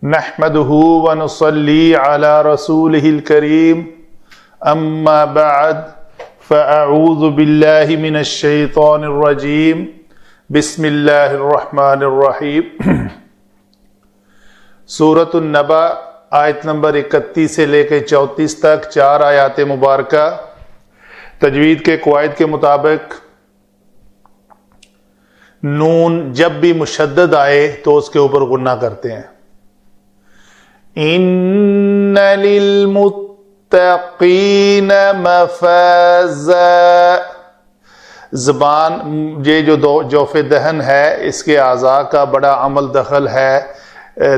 نحمده ونصلي على رسوله الكريم اما بعد فاعوذ بالله من الشیطان الرجیم بسم اللہ الرحمن الرحیم۔ سورۃ النبأ آیت نمبر 31 سے لے کے 34 تک 4 آیات مبارکہ۔ تجوید کے قواعد کے مطابق نون جب بھی مشدد آئے تو اس کے اوپر غنہ کرتے ہیں۔ ان للمتقین مفازا، زبان یہ جو جوف دہن ہے اس کے اعضاء کا بڑا عمل دخل ہے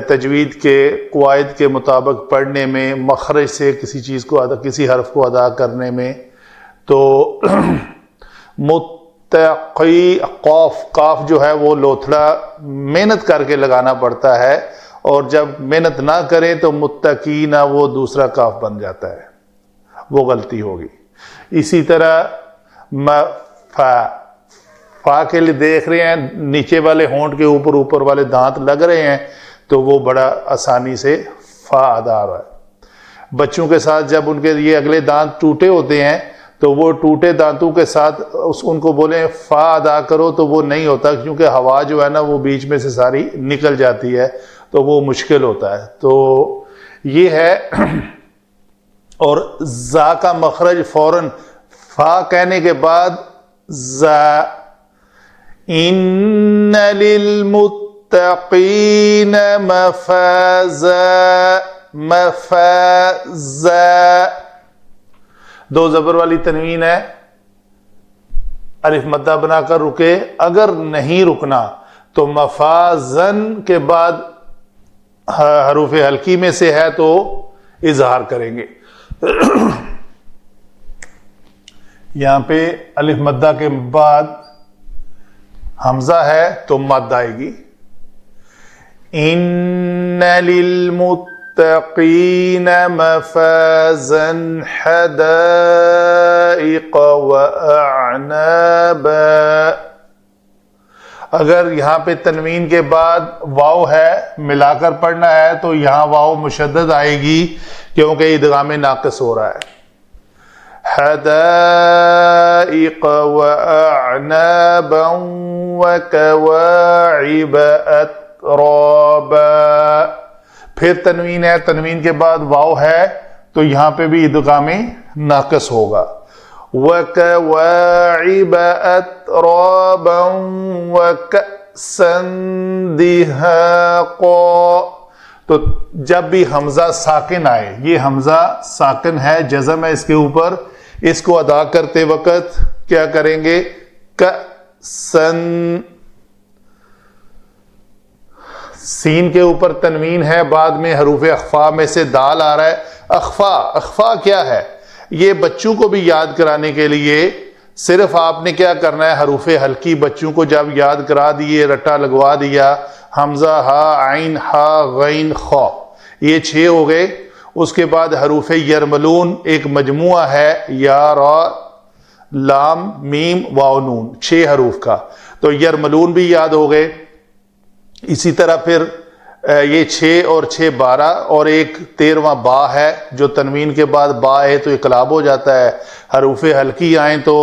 تجوید کے قواعد کے مطابق پڑھنے میں، مخرج سے کسی چیز کو کسی حرف کو ادا کرنے میں۔ تو متقی قاف جو ہے وہ لوتھڑا محنت کر کے لگانا پڑتا ہے، اور جب محنت نہ کریں تو متقین وہ دوسرا کاف بن جاتا ہے، وہ غلطی ہوگی۔ اسی طرح فا کے لیے دیکھ رہے ہیں نیچے والے ہونٹ کے اوپر والے دانت لگ رہے ہیں تو وہ بڑا آسانی سے فا ادا رہا ہے۔ بچوں کے ساتھ جب ان کے یہ اگلے دانت ٹوٹے ہوتے ہیں تو وہ ٹوٹے دانتوں کے ساتھ ان کو بولیں فا ادا کرو تو وہ نہیں ہوتا، کیونکہ ہوا جو ہے نا وہ بیچ میں سے ساری نکل جاتی ہے تو وہ مشکل ہوتا ہے۔ تو یہ ہے، اور زا کا مخرج فوراً فا کہنے کے بعد زا، ان للمتقین مفازا، مفازا 2 زبر والی تنوین ہے، الف مدہ بنا کر رکے، اگر نہیں رکنا تو مفازن کے بعد حروف حلقی میں سے ہے تو اظہار کریں گے۔ یہاں پہ الف مدہ کے بعد حمزہ ہے تو مد آئے گی۔ ان للمتقین مفازا حدائق واعنابا۔ اگر یہاں پہ تنوین کے بعد واو ہے، ملا کر پڑھنا ہے تو یہاں واو مشدد آئے گی کیونکہ ادغام ناقص ہو رہا ہے۔ حدائق واعنابا وکواعب اترابا۔ پھر تنوین ہے، تنوین کے بعد واو ہے تو یہاں پہ بھی ادغام ناقص ہوگا۔ وَكَوَاعِبَ أَتْرَابًا وَكَأْسًا دِهَاقًا۔ تو جب بھی حمزہ ساکن آئے، یہ حمزہ ساکن ہے، جزم ہے اس کے اوپر، اس کو ادا کرتے وقت کیا کریں گے؟ کَأْسًا، سین کے اوپر تنوین ہے، بعد میں حروف اخفا میں سے دال آ رہا ہے۔ اخفا کیا ہے؟ یہ بچوں کو بھی یاد کرانے کے لیے صرف آپ نے کیا کرنا ہے، حروف حلقی بچوں کو جب یاد کرا دیے، رٹا لگوا دیا، حمزہ ہا عین ہا غین خا، یہ 6 ہو گئے۔ اس کے بعد حروف یرملون ایک مجموعہ ہے، یا را لام میم واو نون، 6 حروف کا، تو یرملون بھی یاد ہو گئے۔ اسی طرح پھر یہ 6 اور 6 12، اور ایک 13واں با ہے جو تنوین کے بعد با ہے تو اقلاب ہو جاتا ہے، حروف حلقی آئیں تو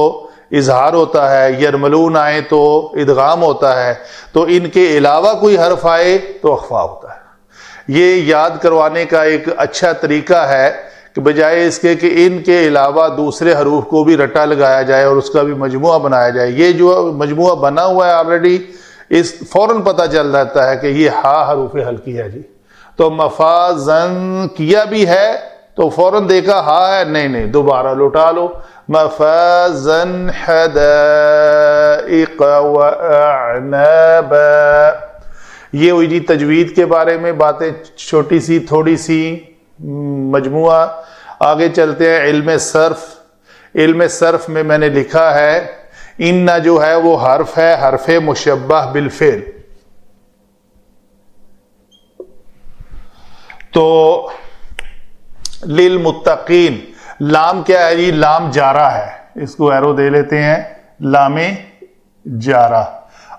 اظہار ہوتا ہے، یرملون آئیں تو ادغام ہوتا ہے، تو ان کے علاوہ کوئی حرف آئے تو اخفا ہوتا ہے۔ یہ یاد کروانے کا ایک اچھا طریقہ ہے کہ بجائے اس کے کہ ان کے علاوہ دوسرے حروف کو بھی رٹا لگایا جائے اور اس کا بھی مجموعہ بنایا جائے، یہ جو مجموعہ بنا ہوا ہے آلریڈی، اس فوراً پتہ چل جاتا ہے کہ یہ ہا حروف حلقی ہے جی۔ تو مفازن کیا بھی ہے تو فوراً دیکھا ہا ہے، نہیں دوبارہ لوٹا لو، مفازن حدائق واعنابا۔ یہ ہوئی جی تجوید کے بارے میں باتیں، چھوٹی سی تھوڑی سی مجموعہ۔ آگے چلتے ہیں علم صرف۔ علم صرف میں میں نے لکھا ہے ان جو ہے وہ حرف ہے، حرف مشبہ بالفعل۔ تو للمتقین، لام کیا ہے جی؟ لام جارہ ہے، اس کو ایرو دے لیتے ہیں، لام جارہ۔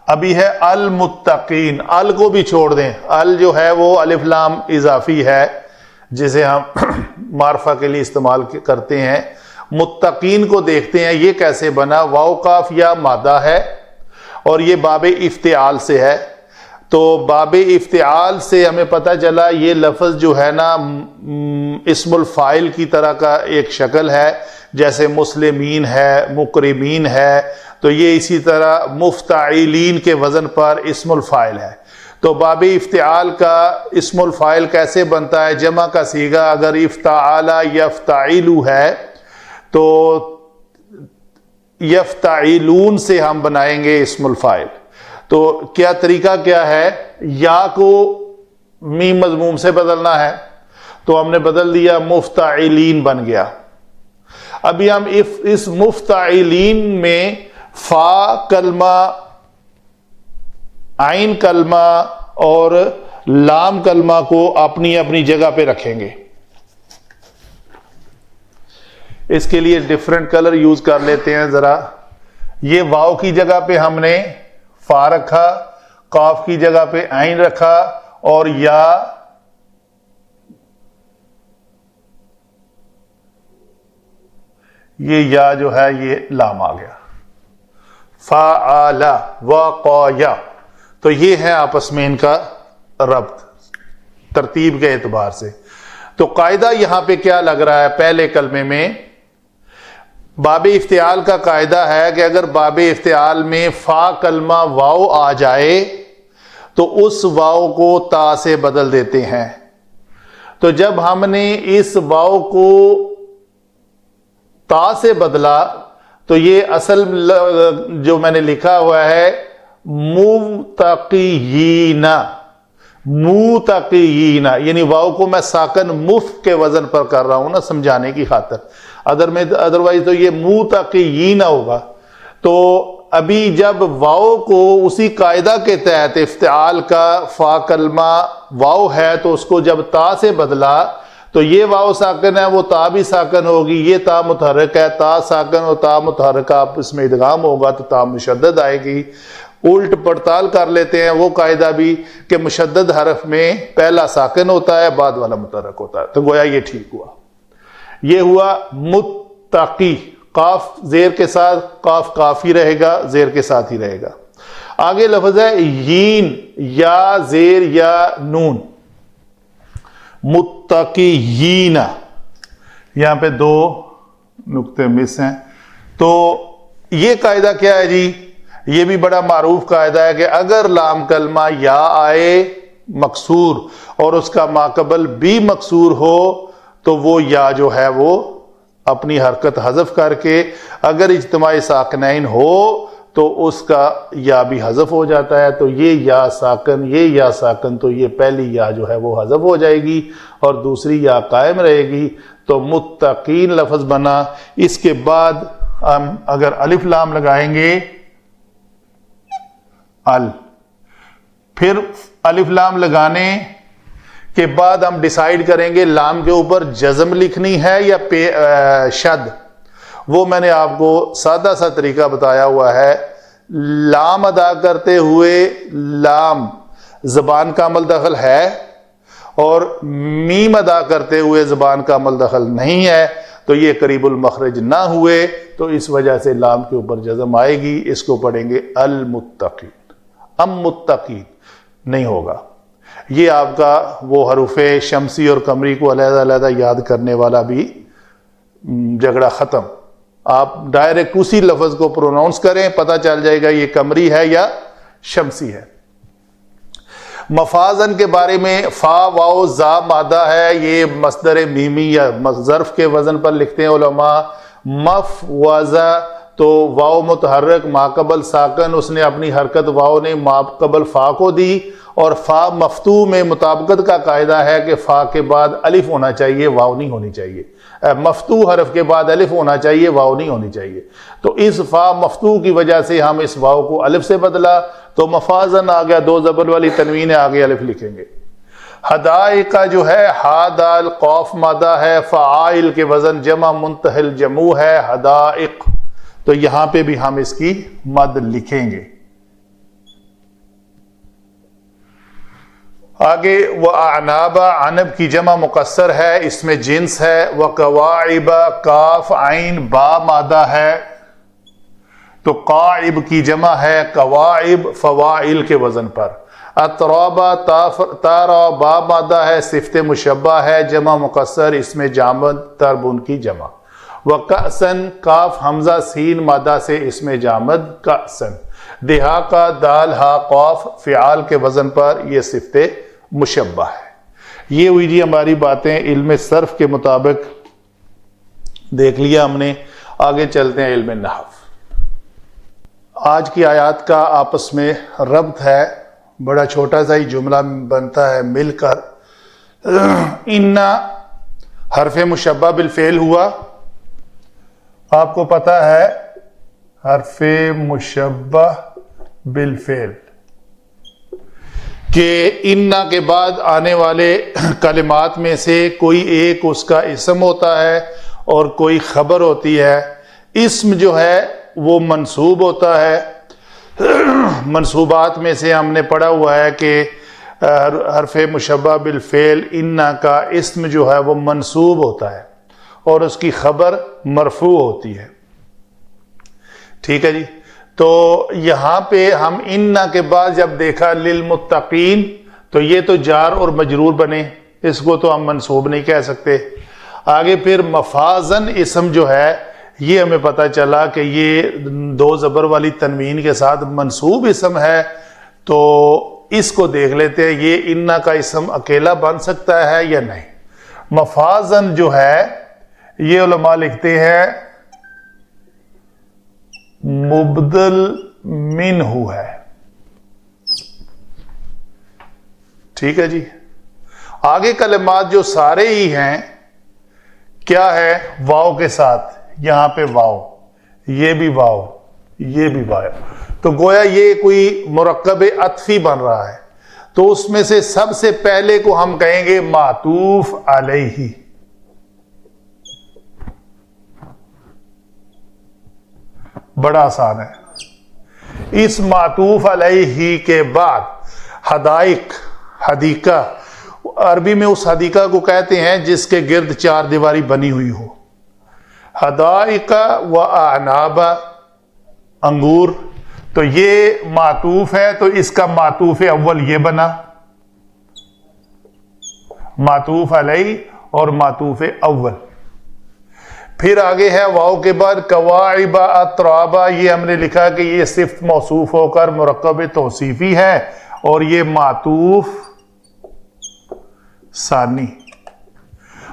ابھی ہے المتقین، ال کو بھی چھوڑ دیں، ال جو ہے وہ الف لام اضافی ہے جسے ہم معرفہ کے لیے استعمال کرتے ہیں۔ متقین کو دیکھتے ہیں یہ کیسے بنا، واو قاف یا مادہ ہے اور یہ باب افتعال سے ہے۔ تو باب افتعال سے ہمیں پتہ چلا یہ لفظ جو ہے نا اسم الفاعل کی طرح کا ایک شکل ہے، جیسے مسلمین ہے، مکرمین ہے، تو یہ اسی طرح مفتعلین کے وزن پر اسم الفاعل ہے۔ تو باب افتعال کا اسم الفاعل کیسے بنتا ہے؟ جمع کا صیغہ اگر افتعال یفتعل ہے تو یفتعلون سے ہم بنائیں گے اسم الفاعل۔ تو کیا طریقہ کیا ہے؟ یا کو میم مضموم سے بدلنا ہے تو ہم نے بدل دیا، مفتعلین بن گیا۔ ابھی ہم اس مفتعلین میں فا کلمہ، عین کلمہ اور لام کلمہ کو اپنی اپنی جگہ پہ رکھیں گے۔ اس کے لیے ڈیفرنٹ کلر یوز کر لیتے ہیں ذرا۔ یہ واو کی جگہ پہ ہم نے فا رکھا، قاف کی جگہ پہ عین رکھا اور یا یہ یا جو ہے یہ لام آ گیا، فعل وقایا۔ تو یہ ہے آپس میں ان کا ربط ترتیب کے اعتبار سے۔ تو قاعدہ یہاں پہ کیا لگ رہا ہے؟ پہلے کلمے میں باب افتعال کا قاعدہ ہے کہ اگر باب افتعال میں فا کلمہ واو آ جائے تو اس واو کو تا سے بدل دیتے ہیں۔ تو جب ہم نے اس واو کو تا سے بدلا تو یہ اصل جو میں نے لکھا ہوا ہے متقین، متقین، یعنی واو کو میں ساکن مف کے وزن پر کر رہا ہوں نا سمجھانے کی خاطر، ادروائز تو یہ متقین ہوگا۔ تو ابھی جب واو کو اسی قاعدہ کے تحت افتعال کا فا کلمہ واو ہے تو اس کو جب تا سے بدلا تو یہ واو ساکن ہے، وہ تا بھی ساکن ہوگی، یہ تا متحرک ہے، تا ساکن اور تا متحرک آپس میں ادغام ہوگا تو تا مشدد آئے گی۔ الٹ پڑتال کر لیتے ہیں وہ قاعدہ بھی کہ مشدد حرف میں پہلا ساکن ہوتا ہے بعد والا متحرک ہوتا ہے، تو گویا یہ ٹھیک ہوا۔ یہ ہوا متقی، قاف زیر کے ساتھ، قاف کافی رہے گا، زیر کے ساتھ ہی رہے گا۔ آگے لفظ ہے یین، یا زیر یا نون، متقیین، یہاں پہ دو نقطے مس ہیں۔ تو یہ قاعدہ کیا ہے جی؟ یہ بھی بڑا معروف قاعدہ ہے کہ اگر لام کلمہ یا آئے مکسور اور اس کا ماقبل بھی مکسور ہو تو وہ یا جو ہے وہ اپنی حرکت حذف کر کے، اگر اجتماع ساکنین ہو تو اس کا یا بھی حذف ہو جاتا ہے۔ تو یہ یا ساکن، یہ یا ساکن، تو یہ پہلی یا جو ہے وہ حذف ہو جائے گی اور دوسری یا قائم رہے گی، تو متقین لفظ بنا۔ اس کے بعد ہم اگر الف لام لگائیں گے، پھر الف لام لگانے کے بعد ہم ڈیسائیڈ کریں گے لام کے اوپر جزم لکھنی ہے یا شد۔ وہ میں نے آپ کو سادہ سا طریقہ بتایا ہوا ہے۔ لام ادا کرتے ہوئے لام زبان کا عمل دخل ہے اور میم ادا کرتے ہوئے زبان کا عمل دخل نہیں ہے، تو یہ قریب المخرج نہ ہوئے، تو اس وجہ سے لام کے اوپر جزم آئے گی۔ اس کو پڑھیں گے المتقین، متقین نہیں ہوگا۔ یہ آپ کا وہ حروف شمسی اور قمری کو علیحدہ علیحدہ یاد کرنے والا بھی جھگڑا ختم۔ آپ ڈائریکٹ اسی لفظ کو پروناؤنس کریں، پتہ چل جائے گا یہ قمری ہے یا شمسی ہے۔ مفازن کے بارے میں فا واو زا مادہ ہے، یہ مصدر میمی یا ظرف کے وزن پر لکھتے ہیں علماء۔ مف وزا تو واو متحرک ماقبل ساکن، اس نے اپنی حرکت واو نے ماقبل فا کو دی، اور فا مفتوح میں مطابقت کا قاعدہ ہے کہ فا کے بعد الف ہونا چاہیے، واو نہیں ہونی چاہیے۔ مفتوح حرف کے بعد الف ہونا چاہیے، واو نہیں ہونی چاہیے۔ تو اس فا مفتوح کی وجہ سے ہم اس واو کو الف سے بدلا، تو مفازن آ گیا، دو زبر والی تنوین ہے، آگے الف لکھیں گے۔ حدائق کا جو ہے ہا دال قاف مادہ ہے، فعائل کے وزن جمع منتہل جمع ہے، حدائق، تو یہاں پہ بھی ہم اس کی مد لکھیں گے۔ آگے وہ اعنابا، عنب کی جمع مقصر ہے، اس میں جنس ہے. وہ کواعب، کاف عین با مادہ ہے تو قاعب کی جمع ہے کواعب فواعل کے وزن پر. اترابا، تارا با مادہ ہے، صفت مشبہ ہے، جمع مقصر، اس میں جامد تربن کی جمع. وکأسن، کاف حمزہ سین مادہ سے، اس میں جامد کأسن. دہاقہ، دال ہا قاف فعال کے وزن پر، یہ صفت مشبہ ہے. یہ ہوئی جی ہماری باتیں علم صرف کے مطابق دیکھ لیا ہم نے. آگے چلتے ہیں علم نحو. آج کی آیات کا آپس میں ربط ہے، بڑا چھوٹا سا ہی جملہ بنتا ہے مل کر. انا حرف مشبہ بالفعل ہوا، آپ کو پتا ہے حرف مشبہ بالفعل کہ انا کے بعد آنے والے کلمات میں سے کوئی ایک اس کا اسم ہوتا ہے اور کوئی خبر ہوتی ہے. اسم جو ہے وہ منصوب ہوتا ہے. منصوبات میں سے ہم نے پڑھا ہوا ہے کہ حرف مشبہ بالفعل انا کا اسم جو ہے وہ منصوب ہوتا ہے اور اس کی خبر مرفوع ہوتی ہے. ٹھیک ہے جی. تو یہاں پہ ہم انا کے بعد جب دیکھا للمتقین تو یہ تو جار اور مجرور بنے، اس کو تو ہم منصوب نہیں کہہ سکتے. آگے پھر مفازن اسم جو ہے یہ ہمیں پتہ چلا کہ یہ دو زبر والی تنوین کے ساتھ منصوب اسم ہے. تو اس کو دیکھ لیتے ہیں یہ انا کا اسم اکیلا بن سکتا ہے یا نہیں. مفازن جو ہے یہ علماء لکھتے ہیں مبدل منہ ہے. ٹھیک ہے جی. آگے کلمات جو سارے ہی ہیں کیا ہے واو کے ساتھ، یہاں پہ واو، یہ بھی واو، یہ بھی واو، تو گویا یہ کوئی مرکب عطفی بن رہا ہے. تو اس میں سے سب سے پہلے کو ہم کہیں گے معطوف علیہ. بڑا آسان ہے. اس معطوف علیہ کے بعد حدائق، حدیقہ، عربی میں اس حدیقہ کو کہتے ہیں جس کے گرد چار دیواری بنی ہوئی ہو. حدائق و اعناب، انگور. تو یہ معطوف ہے تو اس کا معطوف اول یہ بنا، معطوف علیہ اور معطوف اول. پھر آگے ہے واو کے بعد کواعب اترابا، یہ ہم نے لکھا کہ یہ صفت موصوف ہو کر مرکب توصیفی ہے اور یہ معطوف ثانی،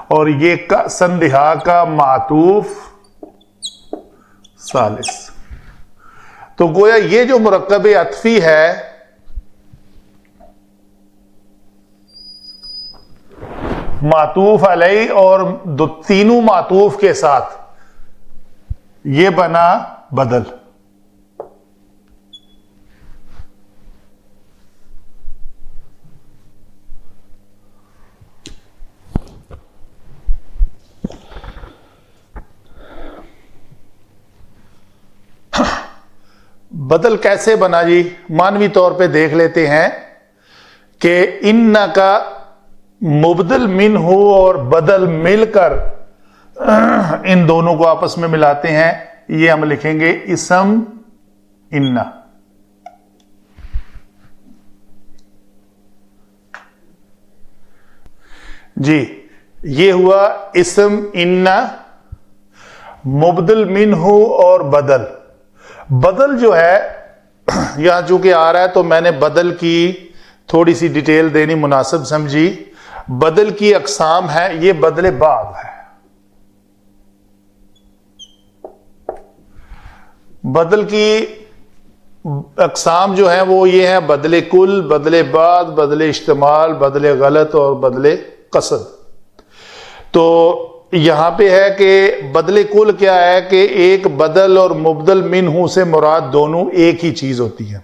اور یہ سندہا کا معطوف ثالث. تو گویا یہ جو مرکب عطفی ہے معطوف علیہ اور تینوں معطوف کے ساتھ یہ بنا بدل. بدل کیسے بنا جی؟ مانوی طور پہ دیکھ لیتے ہیں کہ ان کا مبدل منہ اور بدل مل کر ان دونوں کو آپس میں ملاتے ہیں. یہ ہم لکھیں گے اسم ان. جی یہ ہوا اسم ان، مبدل منہ اور بدل. بدل جو ہے یہاں چونکہ آ رہا ہے تو میں نے بدل کی تھوڑی سی ڈیٹیل دینی مناسب سمجھی. بدل کی اقسام ہے، یہ بدل بعد ہے. بدل کی اقسام جو ہیں وہ یہ ہیں بدل کل، بدل بعد، بدل اشتمال، بدل غلط اور بدل قصد. تو یہاں پہ ہے کہ بدل کل کیا ہے کہ ایک بدل اور مبدل منہ سے مراد دونوں ایک ہی چیز ہوتی ہے.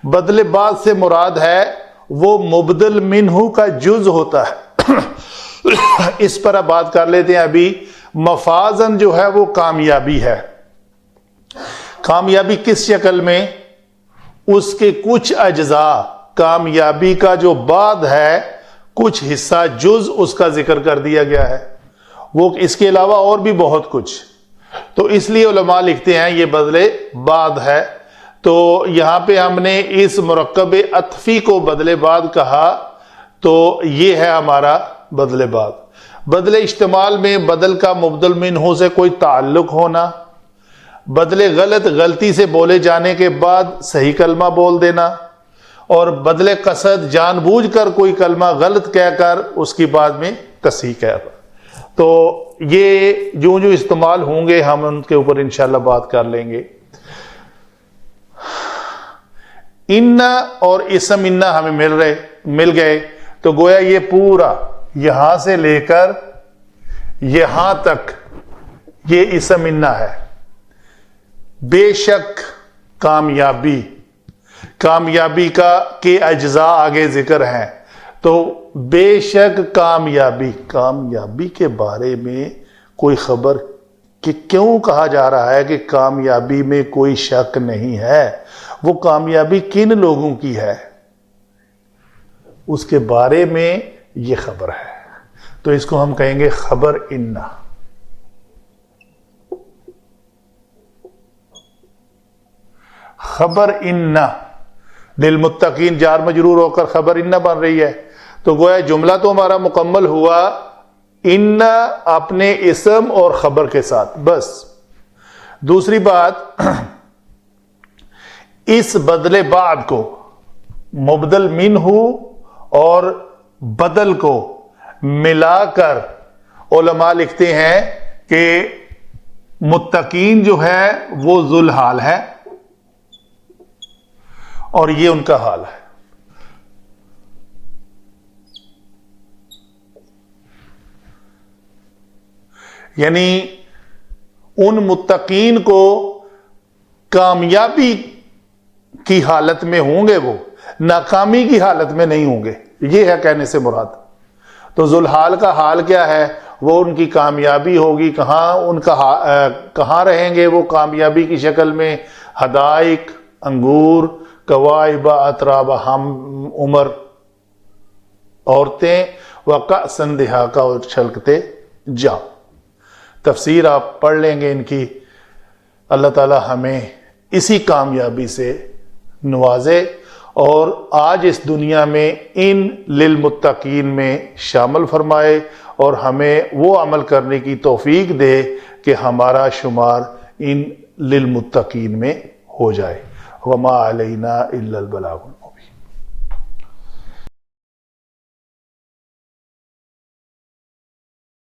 بدل بعد سے مراد ہے وہ مبدل منہ کا جز ہوتا ہے. اس پر اب بات کر لیتے ہیں. ابھی مفازن جو ہے وہ کامیابی ہے. کامیابی کس شکل میں؟ اس کے کچھ اجزاء کامیابی کا جو بعد ہے کچھ حصہ جز اس کا ذکر کر دیا گیا ہے، وہ اس کے علاوہ اور بھی بہت کچھ. تو اس لیے علماء لکھتے ہیں یہ بدلے بعد ہے. تو یہاں پہ ہم نے اس مرکب عطفی کو بدلے بعد کہا، تو یہ ہے ہمارا بدلے بعد. بدل اشتمال میں بدل کا مبدل منہ سے کوئی تعلق ہونا، بدلے غلطی سے بولے جانے کے بعد صحیح کلمہ بول دینا، اور بدلے قصد جان بوجھ کر کوئی کلمہ غلط کہہ کر اس کی بعد میں تصحیح کہنا. تو یہ جو استعمال ہوں گے ہم ان کے اوپر انشاءاللہ بات کر لیں گے. ان اور اسم ان ہمیں مل گئے، تو گویا یہ پورا یہاں سے لے کر یہاں تک یہ اسم ان ہے. بے شک کامیابی کے اجزاء آگے ذکر ہیں. تو بے شک کامیابی کے بارے میں کوئی خبر کہ کیوں کہا جا رہا ہے کہ کامیابی میں کوئی شک نہیں ہے، وہ کامیابی کن لوگوں کی ہے اس کے بارے میں یہ خبر ہے. تو اس کو ہم کہیں گے خبر انا. خبر انا للمتقین جار مجرور ہو کر خبر انا بن رہی ہے. تو گویا جملہ تو ہمارا مکمل ہوا ان اپنے اسم اور خبر کے ساتھ. بس دوسری بات، اس بدل بعد کو مبدل منہ اور بدل کو ملا کر علماء لکھتے ہیں کہ متقین جو ہے وہ ذوالحال ہے اور یہ ان کا حال ہے. یعنی ان متقین کو کامیابی کی حالت میں ہوں گے، وہ ناکامی کی حالت میں نہیں ہوں گے، یہ ہے کہنے سے مراد. تو ذوالحال کا حال کیا ہے؟ وہ ان کی کامیابی ہوگی کہاں رہیں گے وہ کامیابی کی شکل میں؟ حدائق، انگور، کوائب اتراب، ہم عمر عورتیں، وکأسً دہاقہ، اور چھلکتے جام. تفسیر آپ پڑھ لیں گے ان کی. اللہ تعالی ہمیں اسی کامیابی سے نوازے اور آج اس دنیا میں ان للمتقین میں شامل فرمائے، اور ہمیں وہ عمل کرنے کی توفیق دے کہ ہمارا شمار ان للمتقین میں ہو جائے. وما علینا الا البلاغ.